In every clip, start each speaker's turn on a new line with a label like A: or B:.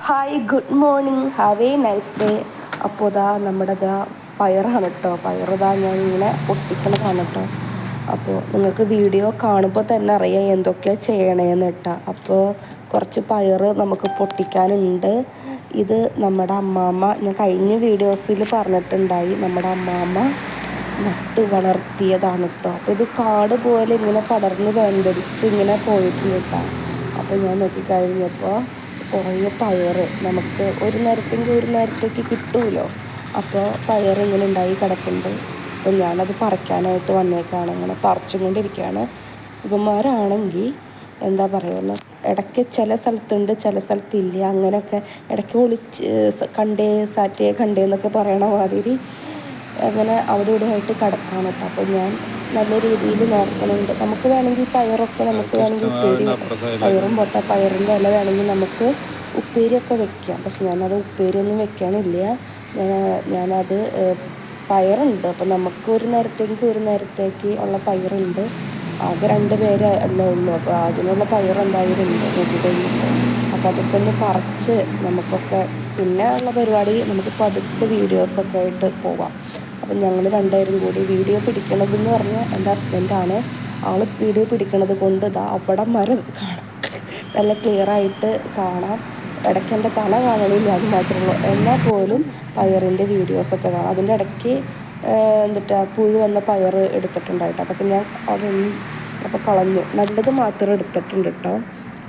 A: Hi, good morning, have A nice day. അപ്പോൾ നമ്മുടെ പയറാണ് കേട്ടോ. പയറിതാ ഞാൻ ഇങ്ങനെ പൊട്ടിക്കണതാണ് കേട്ടോ. അപ്പോൾ നിങ്ങൾക്ക് വീഡിയോ കാണുമ്പോൾ തന്നെ അറിയാം എന്തൊക്കെയാണ് ചെയ്യണേന്ന് കേട്ടോ. അപ്പോൾ കുറച്ച് പയർ നമുക്ക് പൊട്ടിക്കാനുണ്ട്. ഇത് നമ്മുടെ അമ്മാമ്മ, ഞാൻ കഴിഞ്ഞ വീഡിയോസിൽ പറഞ്ഞിട്ടുണ്ടായി, നമ്മുടെ അമ്മാമ്മ നട്ട് വളർത്തിയതാണ് കേട്ടോ. അപ്പോൾ ഇത് കാട് പോലെ ഇങ്ങനെ പടർന്ന് വേണ്ടടിച്ച് ഇങ്ങനെ പോയിട്ടുണ്ട് കേട്ടോ. അപ്പോൾ ഞാൻ നോക്കിക്കഴിഞ്ഞപ്പോൾ കുറേ പയർ നമുക്ക് ഒരു നേരത്തേക്ക് കിട്ടുമല്ലോ. അപ്പോൾ പയർ ഇങ്ങനെ ഉണ്ടായി കിടക്കുന്നുണ്ട്. അപ്പോൾ ഞാനത് പറിക്കാനായിട്ട് വന്നേക്കാണ്, ഇങ്ങനെ പറിച്ചും കൊണ്ടിരിക്കുകയാണ്. ഇവന്മാരാണെങ്കിൽ എന്താ പറയുക, ഇടയ്ക്ക് ചില സ്ഥലത്തുണ്ട്, ചില സ്ഥലത്തില്ല, അങ്ങനെയൊക്കെ ഇടയ്ക്ക് ഒളിച്ച് കണ്ടേ എന്നൊക്കെ പറയണ മാതിരി അങ്ങനെ അവിടെ ഇവിടെ ആയിട്ട് കിടക്കാണ് കേട്ടോ. അപ്പോൾ ഞാൻ നല്ല രീതിയിൽ നോക്കണുണ്ട്. നമുക്ക് വേണമെങ്കിൽ പയറൊക്കെ നമുക്ക് വേണമെങ്കിൽ ഉപ്പേരി, പയറും പയറിൻ്റെ ഇല വേണമെങ്കിൽ നമുക്ക് ഉപ്പേരിയൊക്കെ വെക്കാം. പക്ഷെ ഞാനത് ഉപ്പേരിയൊന്നും വെക്കാനില്ല. ഞാനത് പയറുണ്ട്. അപ്പോൾ നമുക്ക് ഒരു നേരത്തേക്ക് ഉള്ള പയറുണ്ട്. ആകെ 2 പേര് അല്ലേ ഉള്ളൂ. അപ്പോൾ അതിനുള്ള പയർ എന്തായാലും ഉണ്ട് നോക്കിക്കഴിഞ്ഞിട്ട്. അപ്പോൾ അതൊക്കെ ഒന്ന് പറിച്ച് നമുക്കൊക്കെ പിന്നെ ഉള്ള പരിപാടി നമുക്ക് പതുക്കെ വീഡിയോസൊക്കെ ആയിട്ട് പോവാം. അപ്പം ഞങ്ങൾ 2 പേരും കൂടി വീഡിയോ പിടിക്കണതെന്ന് പറഞ്ഞാൽ എൻ്റെ ഹസ്ബൻഡാണ്. ആൾ വീഡിയോ പിടിക്കണത് കൊണ്ട് അവിടെ മരം കാണാം, നല്ല ക്ലിയറായിട്ട് കാണാം. ഇടയ്ക്ക് എൻ്റെ തല കാണണില്ല, അത് മാത്രമേ ഉള്ളൂ. എന്നാൽ പോലും പയറിൻ്റെ വീഡിയോസൊക്കെ കാണാം. അതിൻ്റെ ഇടയ്ക്ക് പുഴു വന്ന പയർ എടുത്തിട്ടുണ്ടായിട്ട് അതൊക്കെ ഞാൻ അതൊന്നും അപ്പോൾ കളഞ്ഞു. നല്ലത് മാത്രം എടുത്തിട്ടുണ്ട് കേട്ടോ.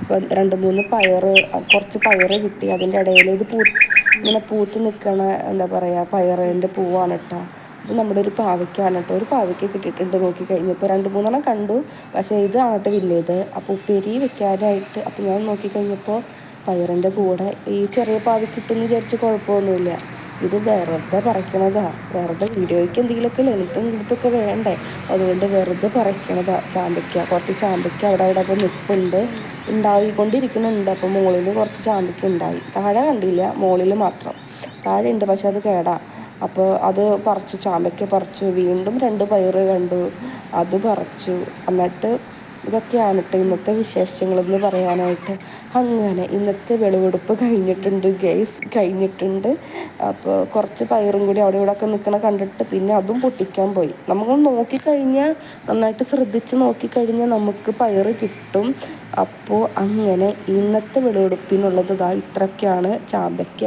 A: അപ്പോൾ 2-3 കുറച്ച് പയർ കിട്ടി. അതിൻ്റെ ഇടയിൽ ഇത് ഇങ്ങനെ പൂത്ത് നിൽക്കണ എന്താ പറയുക പയറിൻ്റെ പൂവാണ് കേട്ടോ. ഇത് നമ്മുടെ ഒരു പാവയ്ക്കാണ് കേട്ടോ. ഒരു പാവയ്ക്ക് കിട്ടിയിട്ടുണ്ട് നോക്കിക്കഴിഞ്ഞപ്പോൾ 2-3 കണ്ടു. പക്ഷേ ഇത് ആകട്ടെ വലിയത്. അപ്പോൾ ഉപ്പേരി വെക്കാനായിട്ട് അപ്പോൾ ഞാൻ നോക്കിക്കഴിഞ്ഞപ്പോൾ പയറിൻ്റെ കൂടെ ഈ ചെറിയ പാവയ്ക്ക് കിട്ടുമെന്ന് വിചാരിച്ച് കുഴപ്പമൊന്നുമില്ല. ഇത് വെറുതെ പറിക്കണതാണ്, വെറുതെ വീഡിയോയ്ക്ക് എന്തെങ്കിലുമൊക്കെ ലെങ്ത്തൊക്കെ വേണ്ടേ, അതുകൊണ്ട് വെറുതെ പറിക്കണതാണ്. കുറച്ച് ചാമ്പയ്ക്ക അവിടെ അപ്പോൾ നിൽപ്പുണ്ട്, ഉണ്ടായിക്കൊണ്ടിരിക്കുന്നുണ്ട്. അപ്പോൾ മുകളിൽ കുറച്ച് ചാമ്പയ്ക്ക ഉണ്ടായി, താഴെ കണ്ടില്ല, മുകളിൽ മാത്രം. താഴെ ഉണ്ട് പക്ഷെ അത് കേടാ. അപ്പോൾ അത് പറിച്ചു, ചാമ്പയ്ക്ക പറിച്ചു. വീണ്ടും 2 പയർ കണ്ടു, അത് പറിച്ചു. എന്നിട്ട് ഇതൊക്കെയാണ് കേട്ടോ ഇന്നത്തെ വിശേഷങ്ങളെന്ന് പറയാനായിട്ട്. അങ്ങനെ ഇന്നത്തെ വിളവെടുപ്പ് കഴിഞ്ഞിട്ടുണ്ട് ഗൈസ്, കഴിഞ്ഞിട്ടുണ്ട്. അപ്പോൾ കുറച്ച് പയറും കൂടി അവിടെ ഇവിടെ ഒക്കെ നിൽക്കണ കണ്ടിട്ട് പിന്നെ അതും പൊട്ടിക്കാൻ പോയി. നമുക്ക് നോക്കിക്കഴിഞ്ഞാൽ, നന്നായിട്ട് ശ്രദ്ധിച്ച് നോക്കിക്കഴിഞ്ഞാൽ നമുക്ക് പയർ കിട്ടും. അപ്പോൾ അങ്ങനെ ഇന്നത്തെ വിളവെടുപ്പിനുള്ളത് ഇത്രയൊക്കെയാണ്. ചാമ്പയ്ക്ക,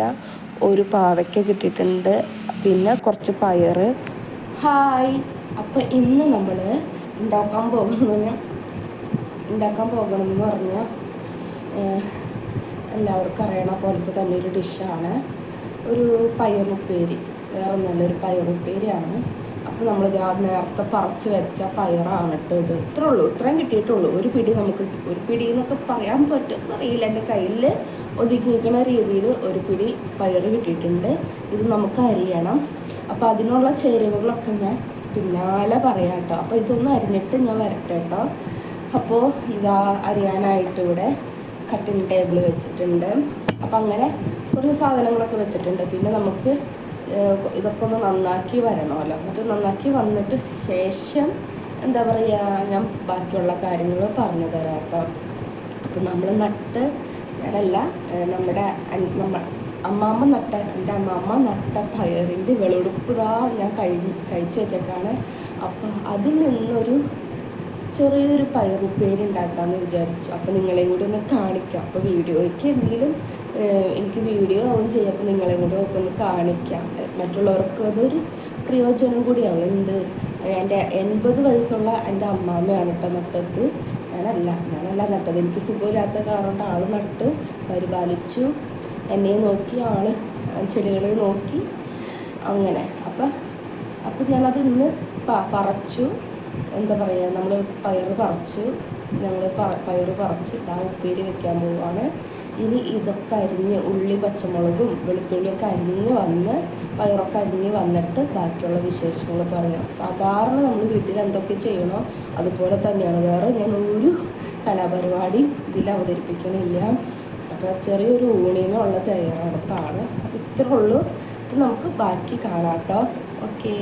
A: ഒരു പാവയ്ക്ക കിട്ടിയിട്ടുണ്ട്, പിന്നെ കുറച്ച് പയർ. ഹായ്, അപ്പോൾ ഇന്ന് നമ്മൾ ഉണ്ടാക്കാൻ പോകണമെന്ന് പറഞ്ഞാൽ എല്ലാവർക്കും അറിയണ പോലത്തെ തന്നെ ഒരു ഡിഷാണ്. ഒരു പയറുപ്പേരി, വേറെ നല്ലൊരു പയറുപ്പേരിയാണ്. അപ്പോൾ നമ്മൾ നേരത്തെ പറിച്ച് വെച്ച പയറാണ് കേട്ടോ ഇത്. ഇത്രയും കിട്ടിയിട്ടുള്ളൂ. ഒരു പിടി എന്നൊക്കെ പറയാൻ പറ്റുമെന്നറിയില്ല. എൻ്റെ കയ്യിൽ ഒതുങ്ങിയിരിക്കുന്ന രീതിയിൽ ഒരു പിടി പയർ കിട്ടിയിട്ടുണ്ട്. ഇത് നമുക്ക് അരിയണം. അപ്പോൾ അതിനുള്ള ചേരുവകളൊക്കെ ഞാൻ പിന്നാലെ പറയാം കേട്ടോ. അപ്പോൾ ഇതൊന്ന് അരിഞ്ഞിട്ട് ഞാൻ വരട്ടെ കേട്ടോ. അപ്പോൾ ഇതാ അരിയാനായിട്ട് ഇവിടെ കട്ടിംഗ് ടേബിൾ വെച്ചിട്ടുണ്ട്. അപ്പം അങ്ങനെ കുറച്ച് സാധനങ്ങളൊക്കെ വെച്ചിട്ടുണ്ട്. പിന്നെ നമുക്ക് ഇതൊക്കെ ഒന്ന് നന്നാക്കി വരണമല്ലോ. എന്നിട്ട് നന്നാക്കി വന്നിട്ട് ശേഷം എന്താ പറയുക, ഞാൻ ബാക്കിയുള്ള കാര്യങ്ങൾ പറഞ്ഞു തരാം കേട്ടോ. അപ്പം നമ്മൾ ഞാനല്ല, എൻ്റെ അമ്മാമ്മ നട്ട പയറിൻ്റെ വിളവെടുപ്പ് ഞാൻ കഴിച്ചു വെച്ചേക്കാണ്. അപ്പം അതിൽ നിന്നൊരു ചെറിയൊരു പയറുപ്പേരി ഉണ്ടാക്കാമെന്ന് വിചാരിച്ചു. അപ്പോൾ നിങ്ങളെയും കൂടി ഒന്ന് കാണിക്കാം. അപ്പോൾ വീഡിയോയ്ക്ക് എന്തെങ്കിലും എനിക്ക് വീഡിയോ ആവും ചെയ്യും. അപ്പോൾ നിങ്ങളെയും കൂടി ഒക്കെ ഒന്ന് കാണിക്കാം, മറ്റുള്ളവർക്ക് അതൊരു പ്രയോജനം കൂടിയാവും. എൻ്റെ 80 വയസ്സുള്ള എൻ്റെ അമ്മാമ്മയാണ് കേട്ടോ നട്ടത്. ഞാനല്ല നട്ടത്. എനിക്ക് സുഖമില്ലാത്ത കാരണം ആൾ നട്ട് പരിപാലിച്ചു, എന്നെ നോക്കി, ആൾ ചെടികളെ നോക്കി, അങ്ങനെ. അപ്പം ഞാനത് ഇന്ന് പറിച്ചു. എന്താ പറയുക, നമ്മൾ പയർ പറിച്ചു. പയർ പറിച്ച് ഉപ്പേരി വെക്കാൻ പോവുകയാണ്. ഇനി ഇതൊക്കെ അരിഞ്ഞ് ഉള്ളി, പച്ചമുളകും വെളുത്തുള്ളിയൊക്കെ അരിഞ്ഞ് പയറൊക്കെ അരിഞ്ഞ് വന്നിട്ട് ബാക്കിയുള്ള വിശേഷങ്ങൾ പറയാം. സാധാരണ നമ്മൾ വീട്ടിൽ എന്തൊക്കെ ചെയ്യണോ അതുപോലെ തന്നെയാണ്. വേറെ ഞാൻ ഒരു കലാപരിപാടി ഇതിൽ അവതരിപ്പിക്കണില്ല. അപ്പോൾ ചെറിയൊരു ഊണിനുള്ള തയ്യാറെടുപ്പാണ്. അപ്പോൾ ഇത്രേ ഉള്ളൂ. അപ്പം നമുക്ക് ബാക്കി കാണാം കേട്ടോ. ഓക്കേ,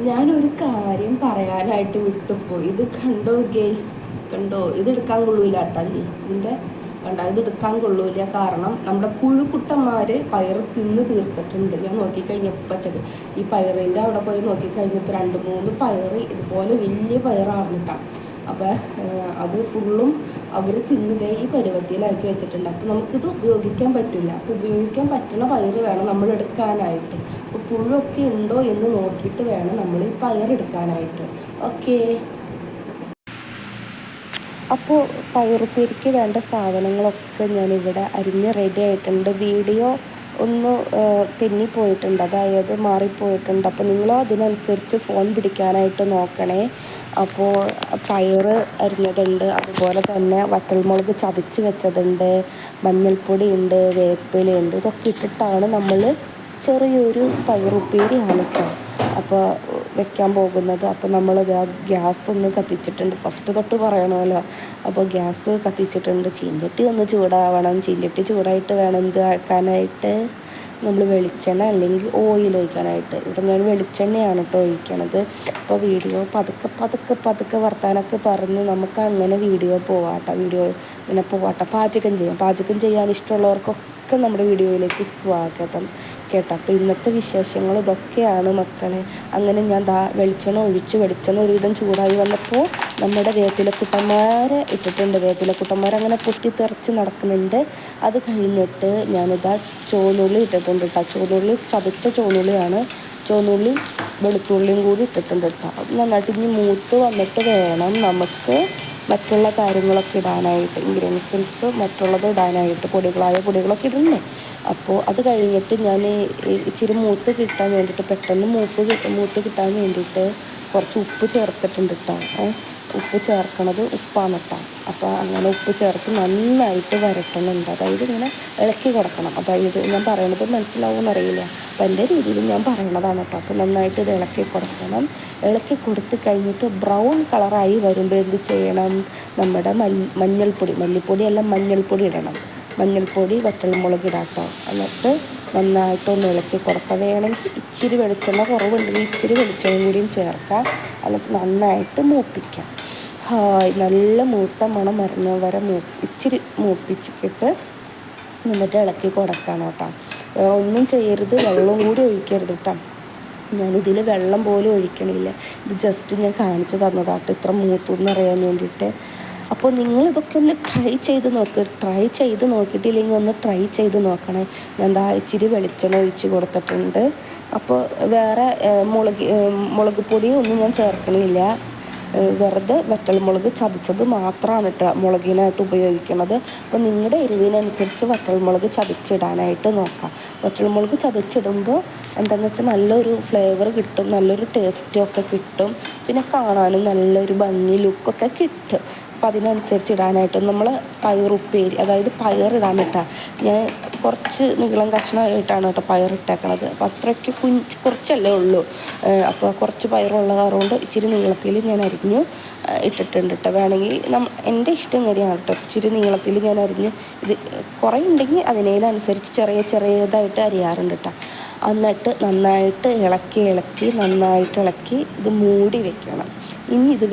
A: ഞാനൊരു കാര്യം പറയാനായിട്ട് വിട്ടുപോയി. ഇത് കണ്ടോ ഗേസ്, കണ്ടോ? ഇത് എടുക്കാൻ കൊള്ളൂല കേട്ടോ. ഇതിൻ്റെ കണ്ട ഇത് എടുക്കാൻ കൊള്ളൂല, കാരണം നമ്മുടെ പുഴുക്കുട്ടന്മാർ പയർ തിന്ന് തീർത്തിട്ടുണ്ട്. ഞാൻ നോക്കിക്കഴിഞ്ഞപ്പോൾ ഈ പയറിൻ്റെ അവിടെ പോയി നോക്കിക്കഴിഞ്ഞപ്പോൾ 2-3 പയർ ഇതുപോലെ വലിയ പയറാർന്നിട്ടാണ്. അപ്പോൾ അത് ഫുള്ളും അവർ തിന്നതേ ഈ പരുവത്തിലാക്കി വെച്ചിട്ടുണ്ട്. അപ്പോൾ നമുക്കിത് ഉപയോഗിക്കാൻ പറ്റില്ല. അപ്പോൾ ഉപയോഗിക്കാൻ പറ്റുന്ന പയർ വേണം നമ്മൾ എടുക്കാനായിട്ട്. അപ്പോൾ പുഴുവൊക്കെ ഉണ്ടോ എന്ന് നോക്കിയിട്ട് വേണം നമ്മൾ ഈ പയർ എടുക്കാനായിട്ട്. ഓക്കേ. അപ്പോൾ പയറുപ്പേരിക്ക് വേണ്ട സാധനങ്ങളൊക്കെ ഞാനിവിടെ അരിഞ്ഞ് റെഡി ആയിട്ടുണ്ട്. വീഡിയോ ഒന്ന് തെന്നിപ്പോയിട്ടുണ്ട്, അതായത് മാറിപ്പോയിട്ടുണ്ട്. അപ്പോൾ നിങ്ങൾ അതിനനുസരിച്ച് ഫോൺ പിടിക്കാനായിട്ട് നോക്കണേ. അപ്പോൾ പയർ അരിഞ്ഞതുണ്ട്, അതുപോലെ തന്നെ വറ്റൽമുളക് ചതച്ച് വെച്ചതുണ്ട്, മഞ്ഞൾപ്പൊടി ഉണ്ട്, വേപ്പിലയുണ്ട്. ഇതൊക്കെ ഇട്ടിട്ടാണ് നമ്മൾ ചെറിയൊരു പയറുപ്പേരിയാണ് കേട്ടോ അപ്പോൾ വെക്കാൻ പോകുന്നത്. അപ്പോൾ നമ്മളത് ഗ്യാസ് ഒന്ന് കത്തിച്ചിട്ടുണ്ട്, ഫസ്റ്റ് തൊട്ട് പറയണമല്ലോ. അപ്പോൾ ഗ്യാസ് കത്തിച്ചിട്ടുണ്ട്. ചീഞ്ചട്ടി ഒന്ന് ചൂടാവണം. ചീഞ്ചട്ടി ചൂടായിട്ട് വേണം ഇത് ആക്കാനായിട്ട്. നമ്മൾ വെളിച്ചെണ്ണ അല്ലെങ്കിൽ ഓയിൽ ഒഴിക്കാനായിട്ട്. ഇവിടെ ഞാൻ വെളിച്ചെണ്ണയാണ് കേട്ടോ ഒഴിക്കണത്. അപ്പോൾ വീഡിയോ പതുക്കെ വർത്താനൊക്കെ പറഞ്ഞ് നമുക്ക് അങ്ങനെ വീഡിയോ ഇങ്ങനെ പോവാട്ടോ. പാചകം ചെയ്യാൻ ഇഷ്ടമുള്ളവർക്കൊക്കെ നമ്മുടെ വീഡിയോയിലേക്ക് സ്വാഗതം കേട്ടോ. അപ്പോൾ ഇന്നത്തെ വിശേഷങ്ങൾ ഇതൊക്കെയാണ് മക്കളെ. അങ്ങനെ ഞാൻ വെളിച്ചെണ്ണ ഒരുവിധം ചൂടായി വന്നപ്പോൾ നമ്മുടെ വേപ്പിലക്കുട്ടന്മാരെ ഇട്ടിട്ടുണ്ട്. വേപ്പിലക്കുട്ടന്മാരങ്ങനെ പൊട്ടിത്തെറിച്ച് നടക്കുന്നുണ്ട്. അത് കഴിഞ്ഞിട്ട് ഞാനിതാ ചുവന്നുള്ളി ഇട്ടിട്ടുണ്ട് കേട്ടോ. ചുവന്നുള്ളി ചതച്ച ചുവന്നുള്ളിയാണ്. ചുവന്നുള്ളി വെളുത്തുള്ളിയും കൂടി ഇട്ടിട്ടുണ്ട് കേട്ടോ. അത് നന്നായിട്ട് ഇനി മൂത്ത് വന്നിട്ട് വേണം നമുക്ക് മറ്റുള്ള കാര്യങ്ങളൊക്കെ ഇടാനായിട്ട്, ഇൻഗ്രീഡിയൻസ് മറ്റുള്ളത് ഇടാനായിട്ട്. പൊടികളൊക്കെ ഇടുന്നേ. അപ്പോൾ അത് കഴിഞ്ഞിട്ട് ഞാൻ ഇച്ചിരി മൂത്ത് കിട്ടാൻ വേണ്ടിയിട്ട്, പെട്ടെന്ന് മൂത്ത് കിട്ടാൻ വേണ്ടിയിട്ട് കുറച്ച് ഉപ്പ് ചേർത്തിട്ടുണ്ട് കേട്ടോ. ഉപ്പ് ചേർക്കണത് ഉപ്പാണ് കേട്ടോ. അപ്പോൾ അങ്ങനെ ഉപ്പ് ചേർത്ത് നന്നായിട്ട് വരട്ടണുണ്ട്. അതായത് ഇങ്ങനെ ഇളക്കി കൊടുക്കണം. അതായത് ഞാൻ പറയണത് മനസ്സിലാവുമെന്നറിയില്ല, അപ്പം എൻ്റെ രീതിയിൽ ഞാൻ പറയണതാണ് കേട്ടോ. അപ്പോൾ നന്നായിട്ട് ഇത് ഇളക്കി കൊടുക്കണം. ഇളക്കി കൊടുത്ത് കഴിഞ്ഞിട്ട് ബ്രൗൺ കളറായി വരുമ്പോൾ എന്ത് ചെയ്യണം? നമ്മുടെ മഞ്ഞൾപ്പൊടി ഇടണം. മഞ്ഞൾപ്പൊടി, വറ്റൽമുളക് ഇടാട്ടോ. എന്നിട്ട് നന്നായിട്ടൊന്ന് ഇളക്കി കൊടുക്കാം. വേണമെങ്കിൽ ഇച്ചിരി വെളിച്ചെണ്ണ കുറവുണ്ടെങ്കിൽ ഇച്ചിരി വെളിച്ചെണ്ണ കൂടിയും ചേർക്കാം. എന്നിട്ട് നന്നായിട്ട് മൂപ്പിക്കാം. നല്ല മൂത്ത മണം വരുന്ന വരെ ഇച്ചിരി മൂപ്പിച്ചിട്ട് എന്നിട്ട് ഇളക്കി കൊടുക്കണം കേട്ടോ. ഒന്നും ചെയ്യരുത്, വെള്ളം കൂടി ഒഴിക്കരുത് കേട്ടോ. ഞാനിതിൽ വെള്ളം പോലും ഒഴിക്കണില്ല. ഇത് ജസ്റ്റ് ഞാൻ കാണിച്ചു തന്നതാട്ടോ, ഇത്ര മൂത്തെന്ന് അറിയാൻ വേണ്ടിയിട്ട്. അപ്പോൾ നിങ്ങളിതൊക്കെ ഒന്ന് ട്രൈ ചെയ്ത് നോക്കിയിട്ടില്ലെങ്കിൽ ഒന്ന് ട്രൈ ചെയ്ത് നോക്കണേ. ഞാൻ ഇച്ചിരി വെളിച്ചെണ്ണ ഒഴിച്ച് കൊടുത്തിട്ടുണ്ട്. അപ്പോൾ വേറെ മുളക് പൊടി ഒന്നും ഞാൻ ചേർക്കണില്ല. വെറുതെ വറ്റൽമുളക് ചതച്ചത് മാത്രമാണ് കേട്ടോ മുളകിനായിട്ട് ഉപയോഗിക്കുന്നത്. അപ്പോൾ നിങ്ങളുടെ എരിവിനനുസരിച്ച് വറ്റൽമുളക് ചതച്ചിടാനായിട്ട് നോക്കാം. വറ്റൽമുളക് ചതച്ചിടുമ്പോൾ എന്താണെന്ന് വെച്ചാൽ നല്ലൊരു ഫ്ലേവർ കിട്ടും, നല്ലൊരു ടേസ്റ്റൊക്കെ കിട്ടും. പിന്നെ കാണാനും നല്ലൊരു ഭംഗി ലുക്കൊക്കെ കിട്ടും. അപ്പോൾ അതിനനുസരിച്ച് ഇടാനായിട്ട് നമ്മൾ പയറുപ്പേരി, അതായത് പയറിടാൻ കേട്ടോ. ഞാൻ കുറച്ച് നീളം കഷ്ണമായിട്ടാണ് കേട്ടോ പയറിട്ടേക്കണത്. അപ്പോൾ അത്രയ്ക്ക് കുറച്ചല്ലേ ഉള്ളൂ. അപ്പോൾ കുറച്ച് പയറുള്ള കാരണം ഇച്ചിരി നീളത്തിൽ ഞാൻ അരിഞ്ഞു ഇട്ടിട്ടുണ്ട് കേട്ടോ. വേണമെങ്കിൽ എൻ്റെ ഇഷ്ടം കൂടിയാണ് കേട്ടോ. ഇച്ചിരി നീളത്തിൽ ഞാൻ അരിഞ്ഞ് ഇത് കുറേ ഉണ്ടെങ്കിൽ അതിനനുസരിച്ച് ചെറിയതായിട്ട് അരിയാറുണ്ട് കേട്ടോ. എന്നിട്ട് നന്നായിട്ട് ഇളക്കി ഇത് മൂടി വെക്കണം. ഇനി ഇത്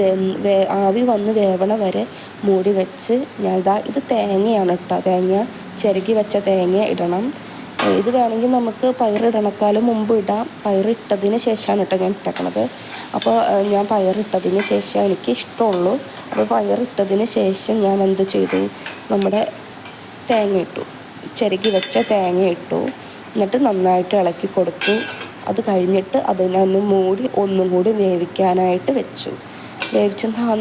A: ആവി വന്ന് വേവണ വരെ മൂടി വെച്ച് ഞാൻ ഇത് തേങ്ങയാണ് കേട്ടോ. തേങ്ങ ചിരകി വെച്ച തേങ്ങ ഇടണം. ഇത് വേണമെങ്കിൽ നമുക്ക് പയറിടണക്കാലും മുമ്പ് ഇടാം. പയറിട്ടതിന് ശേഷമാണ് കേട്ടോ ഞാൻ ഇട്ടേക്കണത്. അപ്പോൾ ഞാൻ പയറിട്ടതിന് ശേഷം എനിക്ക് ഇഷ്ടമുള്ളൂ. അപ്പോൾ പയറിട്ടതിന് ശേഷം ഞാൻ എന്ത് ചെയ്തു? നമ്മുടെ തേങ്ങ ഇട്ടു, ചിരകി വെച്ച തേങ്ങ ഇട്ടു. എന്നിട്ട് നന്നായിട്ട് ഇളക്കി കൊടുത്തു. അത് കഴിഞ്ഞിട്ട് അതിനൊന്ന് മൂടി ഒന്നും കൂടി വേവിക്കാനായിട്ട് വെച്ചു.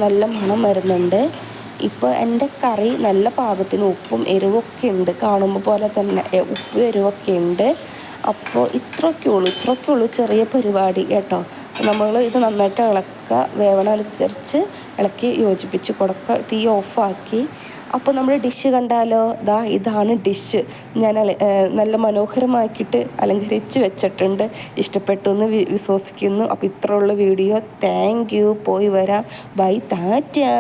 A: നല്ല മണം വരുന്നുണ്ട്. ഇപ്പോൾ എൻ്റെ കറി നല്ല പാകത്തിന് ഉപ്പും എരിവൊക്കെ ഉണ്ട്, കാണുമ്പോൾ പോലെ തന്നെ ഉപ്പും എരിവൊക്കെ ഉണ്ട്. അപ്പോൾ ഇത്രയൊക്കെ ഉള്ളൂ ചെറിയ പരിപാടി കേട്ടോ. നമ്മൾ ഇത് നന്നായിട്ട് ഇളക്കുക, വേവണമനുസരിച്ച് ഇളക്കി യോജിപ്പിച്ച് കൊടുക്കുക. തീ ഓഫാക്കി. അപ്പോൾ നമ്മുടെ ഡിഷ് കണ്ടാലോ, ഇതാണ് ഡിഷ്. ഞാൻ നല്ല മനോഹരമാക്കിയിട്ട് അലങ്കരിച്ച് വെച്ചിട്ടുണ്ട്. ഇഷ്ടപ്പെട്ടു എന്ന് വിശ്വസിക്കുന്നു. അപ്പോൾ ഇത്രയുള്ള വീഡിയോ. Thank you. പോയി വരാം. ബൈ, ടാറ്റാ.